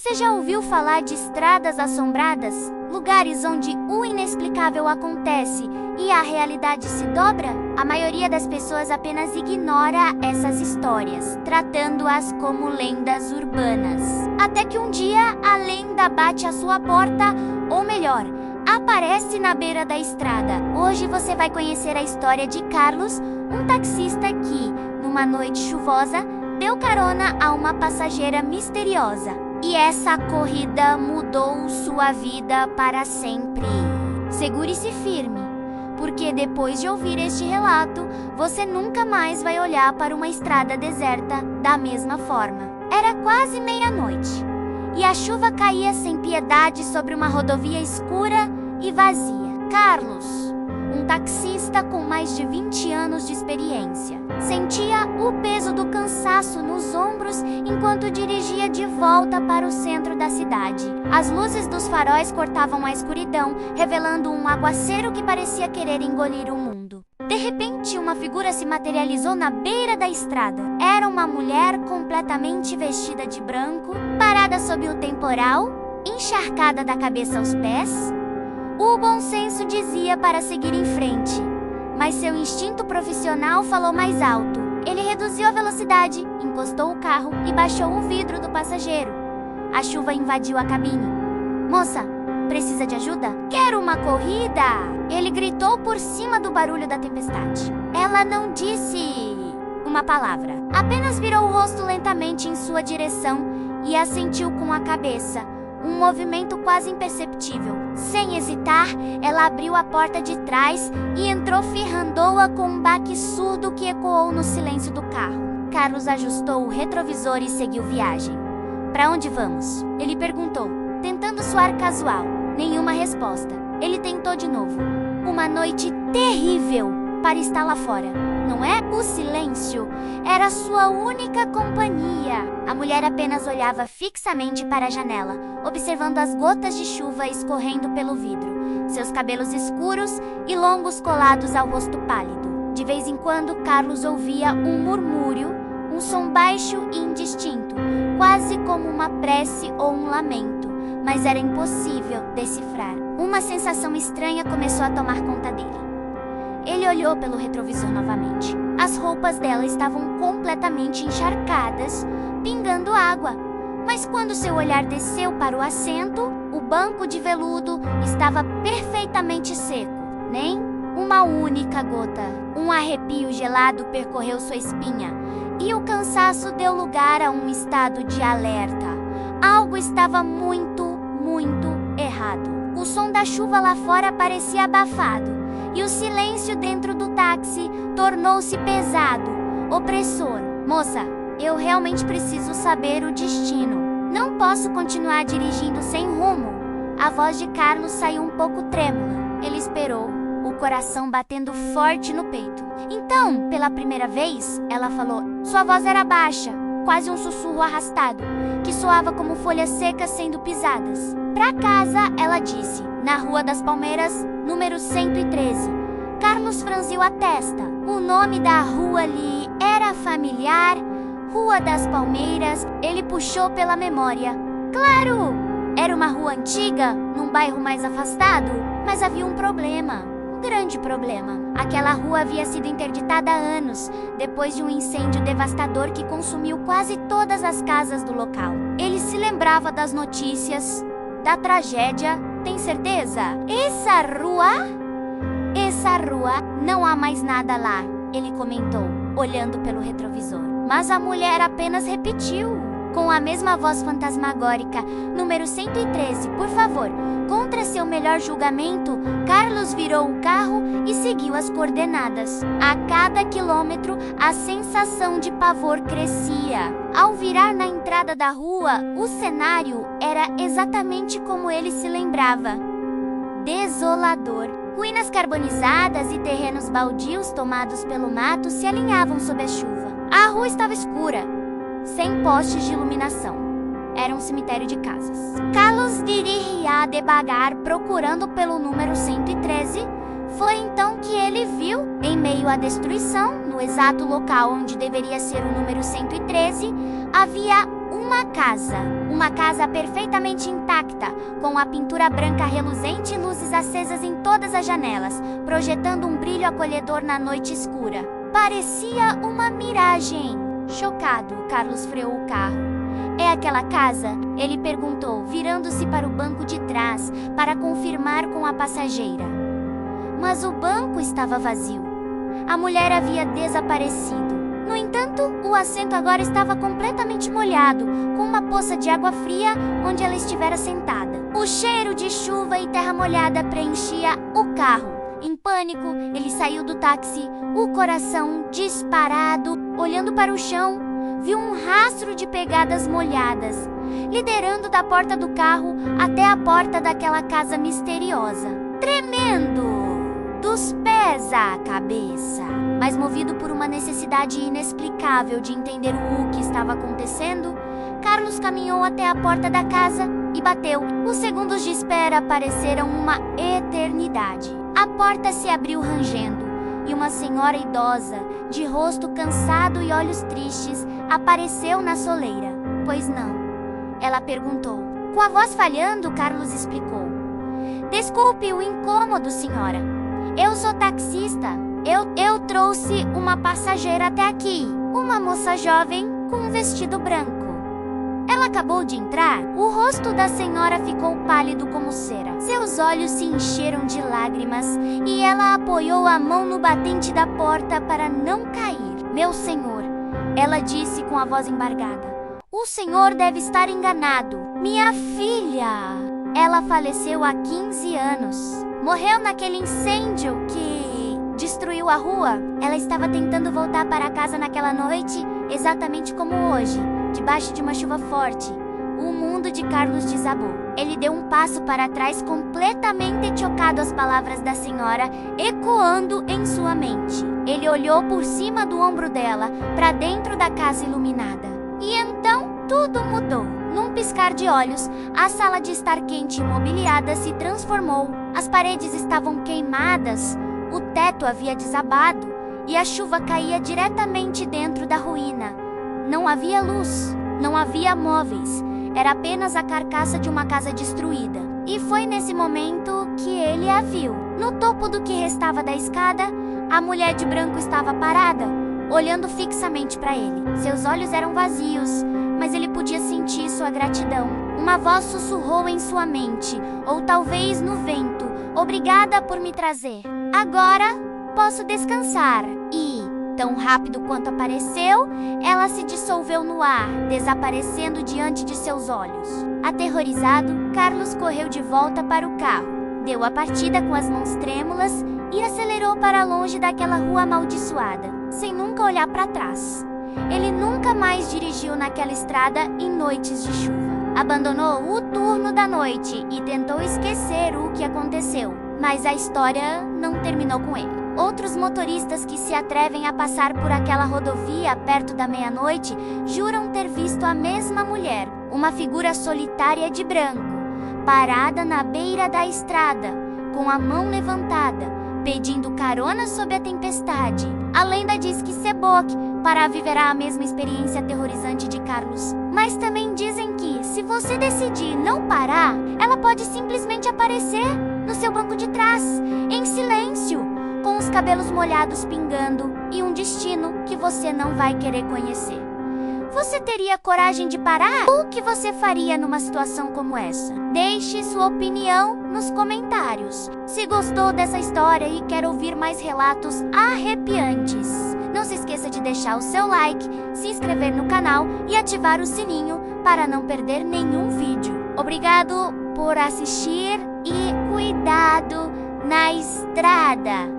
Você já ouviu falar de estradas assombradas? Lugares onde o inexplicável acontece e a realidade se dobra? A maioria das pessoas apenas ignora essas histórias, tratando-as como lendas urbanas. Até que um dia a lenda bate à sua porta, ou melhor, aparece na beira da estrada. Hoje você vai conhecer a história de Carlos, um taxista que, numa noite chuvosa, deu carona a uma passageira misteriosa. E essa corrida mudou sua vida para sempre. Segure-se firme, porque depois de ouvir este relato, você nunca mais vai olhar para uma estrada deserta da mesma forma. Era quase meia-noite, e a chuva caía sem piedade sobre uma rodovia escura e vazia. Carlos, um taxista com mais de 20 anos de experiência, sentia o peso do cansaço nos ombros enquanto dirigia de volta para o centro da cidade. As luzes dos faróis cortavam a escuridão, revelando um aguaceiro que parecia querer engolir o mundo. De repente, uma figura se materializou na beira da estrada. Era uma mulher completamente vestida de branco, parada sob o temporal, encharcada da cabeça aos pés. O bom senso dizia para seguir em frente, mas seu instinto profissional falou mais alto. Ele reduziu a velocidade, encostou o carro e baixou o vidro do passageiro. A chuva invadiu a cabine. "Moça, precisa de ajuda? Quero uma corrida!" Ele gritou por cima do barulho da tempestade. Ela não disse uma palavra, apenas virou o rosto lentamente em sua direção e assentiu com a cabeça. Um movimento quase imperceptível. Sem hesitar, ela abriu a porta de trás e entrou firrando-a com um baque surdo que ecoou no silêncio do carro. Carlos ajustou o retrovisor e seguiu viagem. "Para onde vamos?" ele perguntou, tentando soar casual. Nenhuma resposta. Ele tentou de novo. Uma noite terrível para estar lá fora, não é? O silêncio era sua única companhia. A mulher apenas olhava fixamente para a janela, observando as gotas de chuva escorrendo pelo vidro, seus cabelos escuros e longos colados ao rosto pálido. De vez em quando, Carlos ouvia um murmúrio, um som baixo e indistinto, quase como uma prece ou um lamento, mas era impossível decifrar. Uma sensação estranha começou a tomar conta dele. Ele olhou pelo retrovisor novamente. As roupas dela estavam completamente encharcadas, pingando água. Mas quando seu olhar desceu para o assento, o banco de veludo estava perfeitamente seco. Nem uma única gota. Um arrepio gelado percorreu sua espinha, e o cansaço deu lugar a um estado de alerta. Algo estava muito errado. O som da chuva lá fora parecia abafado, e o silêncio dentro do táxi tornou-se pesado, opressor. "Moça, eu realmente preciso saber o destino. Não posso continuar dirigindo sem rumo." A voz de Carlos saiu um pouco trêmula. Ele esperou, o coração batendo forte no peito. "Então, pela primeira vez," ela falou. Sua voz era baixa, quase um sussurro arrastado, que soava como folhas secas sendo pisadas. "Pra casa," ela disse. "Na Rua das Palmeiras, número 113. Carlos franziu a testa. O nome da rua lhe era familiar. Rua das Palmeiras. Ele puxou pela memória. Claro! Era uma rua antiga, num bairro mais afastado, mas havia um problema. Um grande problema. Aquela rua havia sido interditada há anos, depois de um incêndio devastador que consumiu quase todas as casas do local. Ele se lembrava das notícias, da tragédia. "Tem certeza? Essa rua, não há mais nada lá," ele comentou, olhando pelo retrovisor. Mas a mulher apenas repetiu, com a mesma voz fantasmagórica. "Número 113, por favor." Contra seu melhor julgamento, Carlos virou o carro e seguiu as coordenadas. A cada quilômetro, a sensação de pavor crescia. Ao virar na entrada da rua, o cenário era exatamente como ele se lembrava. Desolador. Ruínas carbonizadas e terrenos baldios tomados pelo mato se alinhavam sob a chuva. A rua estava escura, sem postes de iluminação. Era um cemitério de casas. Carlos dirigia devagar, procurando pelo número 113. Foi então que ele viu, em meio à destruição, no exato local onde deveria ser o número 113, havia um Uma casa perfeitamente intacta, com a pintura branca reluzente e luzes acesas em todas as janelas, projetando um brilho acolhedor na noite escura. Parecia uma miragem. Chocado, Carlos freou o carro. É aquela casa? Ele perguntou, virando-se para o banco de trás, para confirmar com a passageira. Mas o banco estava vazio. A mulher havia desaparecido. No entanto, o assento agora estava completamente molhado, com uma poça de água fria onde ela estivera sentada. O cheiro de chuva e terra molhada preenchia o carro. Em pânico, ele saiu do táxi, o coração disparado. Olhando para o chão, viu um rastro de pegadas molhadas, liderando da porta do carro até a porta daquela casa misteriosa. Tremendo, dos pés à cabeça, mas movido por uma necessidade inexplicável de entender o que estava acontecendo, Carlos caminhou até a porta da casa e bateu. Os segundos de espera pareceram uma eternidade. A porta se abriu rangendo e uma senhora idosa, de rosto cansado e olhos tristes, apareceu na soleira. Pois não? Ela perguntou. Com a voz falhando, Carlos explicou. Desculpe o incômodo, senhora. Eu sou taxista. Eu trouxe uma passageira até aqui. Uma moça jovem com um vestido branco. Ela acabou de entrar. O rosto da senhora ficou pálido como cera. Seus olhos se encheram de lágrimas e ela apoiou a mão no batente da porta para não cair. Meu senhor, ela disse com a voz embargada. O senhor deve estar enganado. Minha filha! Ela faleceu há 15 anos. Morreu naquele incêndio que destruiu a rua. Ela estava tentando voltar para casa naquela noite, exatamente como hoje, debaixo de uma chuva forte. O mundo de Carlos desabou. Ele deu um passo para trás, completamente chocado às palavras da senhora, ecoando em sua mente. Ele olhou por cima do ombro dela, para dentro da casa iluminada. E então, tudo mudou. Num piscar de olhos, a sala de estar quente e mobiliada se transformou. As paredes estavam queimadas, o teto havia desabado e a chuva caía diretamente dentro da ruína. Não havia luz, não havia móveis, era apenas a carcaça de uma casa destruída. E foi nesse momento que ele a viu. No topo do que restava da escada, a mulher de branco estava parada, olhando fixamente para ele. Seus olhos eram vazios, mas ele podia sentir sua gratidão. Uma voz sussurrou em sua mente, ou talvez no vento, obrigada por me trazer. Agora posso descansar. E, tão rápido quanto apareceu, ela se dissolveu no ar, desaparecendo diante de seus olhos. Aterrorizado, Carlos correu de volta para o carro, deu a partida com as mãos trêmulas e acelerou para longe daquela rua amaldiçoada, sem nunca olhar para trás. Ele nunca mais dirigiu naquela estrada em noites de chuva. Abandonou o turno da noite e tentou esquecer o que aconteceu. Mas a história não terminou com ele. Outros motoristas que se atrevem a passar por aquela rodovia perto da meia-noite juram ter visto a mesma mulher, uma figura solitária de branco, parada na beira da estrada, com a mão levantada, pedindo carona sob a tempestade. A lenda diz que Sebok Pará viverá a mesma experiência aterrorizante de Carlos. Mas também dizem que, se você decidir não parar, ela pode simplesmente aparecer no seu banco de trás, em silêncio, com os cabelos molhados pingando e um destino que você não vai querer conhecer. Você teria coragem de parar? O que você faria numa situação como essa? Deixe sua opinião nos comentários. Se gostou dessa história e quer ouvir mais relatos arrepiantes, não se esqueça de deixar o seu like, se inscrever no canal e ativar o sininho para não perder nenhum vídeo. Obrigado por assistir e cuidado na estrada!